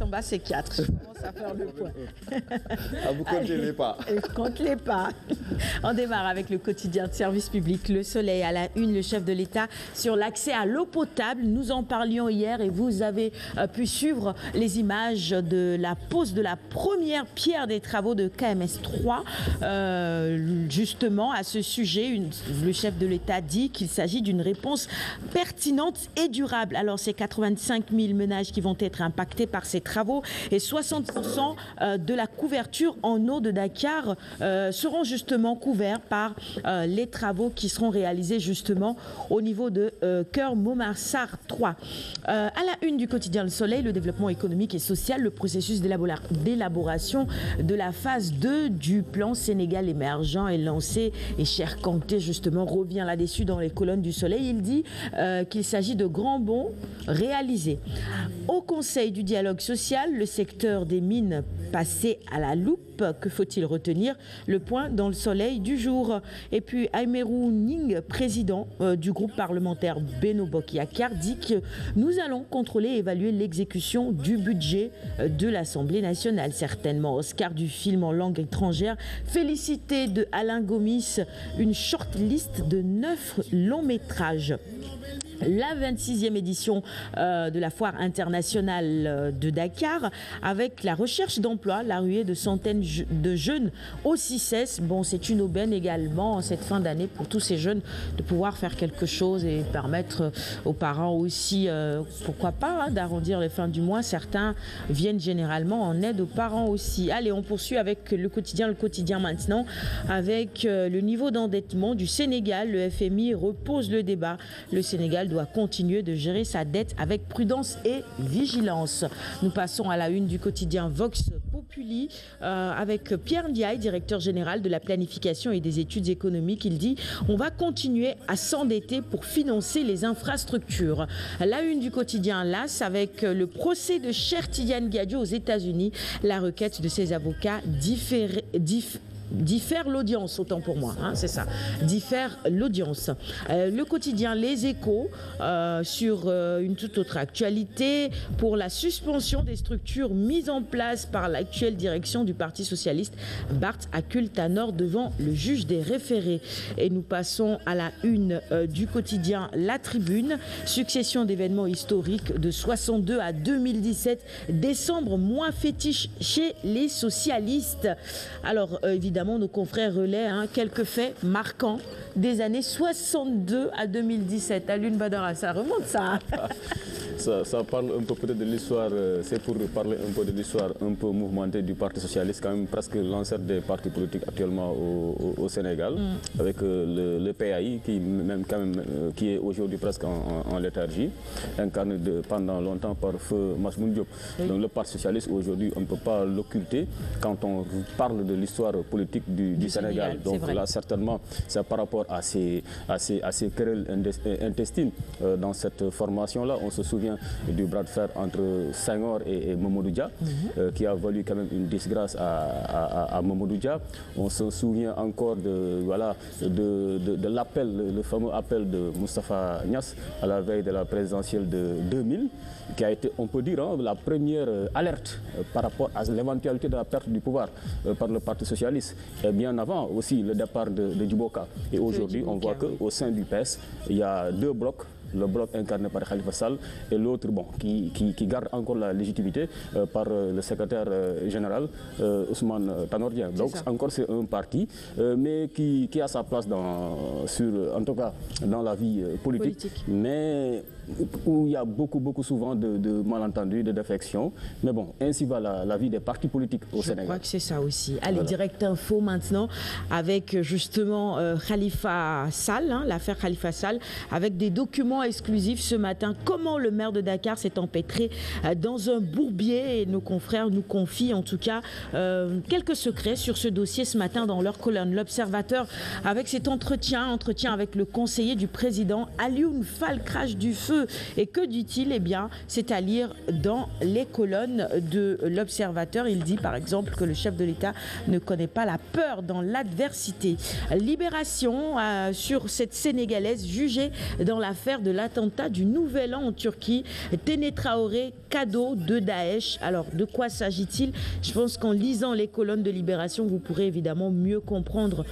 en bas, c'est 4. Je commence à faire le point. Ah, vous comptez les pas. Compte les pas. On démarre avec le quotidien de service public. Le Soleil à la une, le chef de l'État sur l'accès à l'eau potable. Nous en parlions hier et vous avez pu suivre les images de la pose de la première pierre des travaux de KMS 3. Justement, à ce sujet, le chef de l'État dit qu'il s'agit d'une réponse pertinente et durable. Alors, c'est 85 000 ménages qui vont être impactés par ces travaux et 60% de la couverture en eau de Dakar seront justement couverts par les travaux qui seront réalisés justement au niveau de Cœur Momarsar 3. À la une du quotidien Le Soleil, le développement économique et social, le processus d'élaboration de la phase 2 du plan Sénégal émergent est lancé et Cher Kanté justement revient là-dessus dans les colonnes du Soleil. Il dit qu'il s'agit de grands bons réalisés. Au Conseil du dialogue social, le secteur des mines passé à la loupe. Que faut-il retenir? Le point dans Le Soleil du jour. Et puis Aïmerou Ning, président du groupe parlementaire Benno Bokk Yakaar, dit que nous allons contrôler et évaluer l'exécution du budget de l'Assemblée nationale. Certainement Oscar du film en langue étrangère. Félicité de Alain Gomis, une short list de 9 longs métrages. La 26e édition de la foire internationale de Dakar avec la recherche d'emploi, la ruée de centaines de jeunes au CICES. Bon, c'est une aubaine également en cette fin d'année pour tous ces jeunes de pouvoir faire quelque chose et permettre aux parents aussi, pourquoi pas, d'arrondir les fins du mois. Certains viennent généralement en aide aux parents aussi. Allez, on poursuit avec le quotidien maintenant, avec le niveau d'endettement du Sénégal. Le FMI repose le débat. Le Sénégal doit continuer de gérer sa dette avec prudence et vigilance. Nous passons à la une du quotidien Vox Populi avec Pierre Ndiaye, directeur général de la planification et des études économiques. Il dit on va continuer à s'endetter pour financer les infrastructures. La une du quotidien LAS avec le procès de Cheikh Tidiane Gadio aux États-Unis. La requête de ses avocats diffère l'audience, autant pour moi, c'est ça, diffère l'audience. Le quotidien Les Échos sur une toute autre actualité pour la suspension des structures mises en place par l'actuelle direction du Parti socialiste. Barth accule Tanor devant le juge des référés. Et nous passons à la une du quotidien La Tribune. Succession d'événements historiques de 62 à 2017. Décembre, mois fétiche chez les socialistes. Alors évidemment, nos confrères relaient quelques faits marquants des années 62 à 2017. Alioune Badara, ça remonte ça. Ça parle un peu peut-être de l'histoire, c'est pour parler un peu de l'histoire un peu mouvementée du Parti socialiste, quand même presque l'ancêtre des partis politiques actuellement au Sénégal, avec le PAI qui est aujourd'hui presque en léthargie, incarné pendant longtemps par feu Masmoun Diop. Oui. Donc le Parti socialiste aujourd'hui, on ne peut pas l'occulter quand on parle de l'histoire politique du Sénégal. Donc là certainement c'est par rapport à ces querelles intestines dans cette formation-là. On se souvient du bras de fer entre Senghor et Mamadou Dia, qui a valu quand même une disgrâce à Mamadou Dia. On se souvient encore de l'appel, le fameux appel de Moustapha Niasse à la veille de la présidentielle de 2000, qui a été, on peut dire, la première alerte par rapport à l'éventualité de la perte du pouvoir par le Parti socialiste. Et bien avant aussi le départ de Djiboka. Et aujourd'hui, on voit qu'au sein du PS, il y a deux blocs. Le bloc incarné par Khalifa Sall et l'autre qui garde encore la légitimité par le secrétaire général Ousmane Tanor Dieng. Donc encore c'est un parti mais qui a sa place en tout cas dans la vie politique. Mais où il y a beaucoup souvent de malentendus, de défections. Mais bon, ainsi va la vie des partis politiques au Sénégal. Je crois que c'est ça aussi. Allez, voilà. Direct info maintenant avec justement Khalifa Sall, l'affaire Khalifa Sall, avec des documents exclusifs ce matin. Comment le maire de Dakar s'est empêtré dans un bourbier, et nos confrères nous confient en tout cas quelques secrets sur ce dossier ce matin dans leur colonne. L'Observateur avec cet entretien avec le conseiller du président Alioune Fall, crache du feu feu. Et que dit-il? Eh bien, c'est à lire dans les colonnes de l'Observateur. Il dit par exemple que le chef de l'État ne connaît pas la peur dans l'adversité. Libération sur cette Sénégalaise jugée dans l'affaire de l'attentat du Nouvel An en Turquie. Téné Traoré, cadeau de Daesh. Alors, de quoi s'agit-il? Je pense qu'en lisant les colonnes de Libération, vous pourrez évidemment mieux comprendre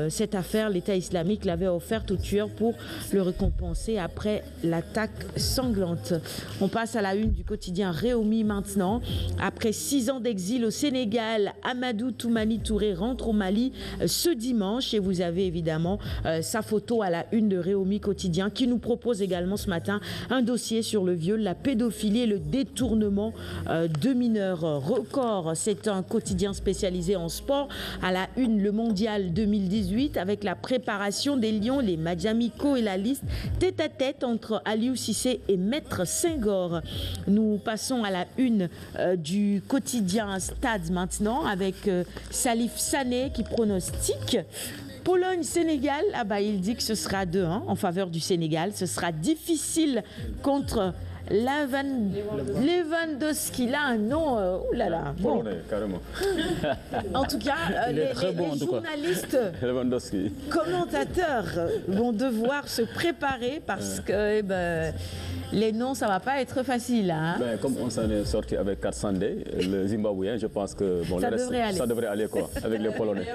cette affaire. L'État islamique l'avait offerte au tueur pour le récompenser après l'attaque sanglante. On passe à la une du quotidien Réumi maintenant. Après 6 ans d'exil au Sénégal, Amadou Toumani Touré rentre au Mali ce dimanche et vous avez évidemment sa photo à la une de Réumi quotidien qui nous propose également ce matin un dossier sur le viol, la pédophilie et le détournement de mineurs. Record, c'est un quotidien spécialisé en sport. À la une, le mondial 2018 avec la préparation des Lions, les Madjamiko et la liste tête-à-tête entre Aliou Cissé et Maître Senghor. Nous passons à la une du quotidien Stade maintenant avec Salif Sané qui pronostique Pologne-Sénégal. Ah bah, il dit que ce sera 2-1 en faveur du Sénégal. Ce sera difficile contre Lewandowski, là, un nom, oulala. Bon. Carrément. En tout cas, les journalistes, commentateurs vont devoir se préparer parce que les noms, ça ne va pas être facile. Hein. Comme on s'en est sorti avec 400 le Zimbabwéen, je pense que bon, ça devrait aller quoi, avec les Polonais.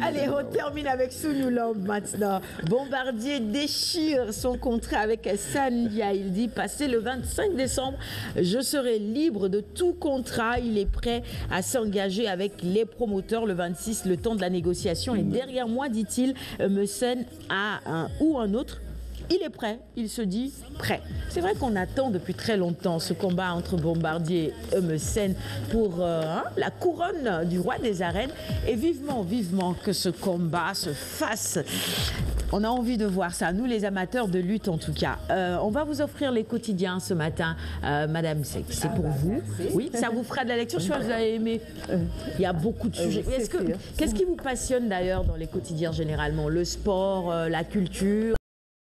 Allez, on termine avec Sunoulamb maintenant. Bombardier déchire son contrat avec Sandia. Il dit, passé le 25 décembre, je serai libre de tout contrat. Il est prêt à s'engager avec les promoteurs le 26, le temps de la négociation. Et derrière moi, dit-il, me scène à un ou un autre. Il est prêt, il se dit prêt. C'est vrai qu'on attend depuis très longtemps ce combat entre Bombardier et Eumeu Sène pour la couronne du roi des arènes. Et vivement, vivement que ce combat se fasse. On a envie de voir ça, nous les amateurs de lutte en tout cas. On va vous offrir les quotidiens ce matin. Madame, c'est pour vous. Merci. Oui, ça vous fera de la lecture. Je crois que vous avez aimé. Il y a beaucoup de sujets. Qu'est-ce qui vous passionne d'ailleurs dans les quotidiens généralement? Le sport, la culture?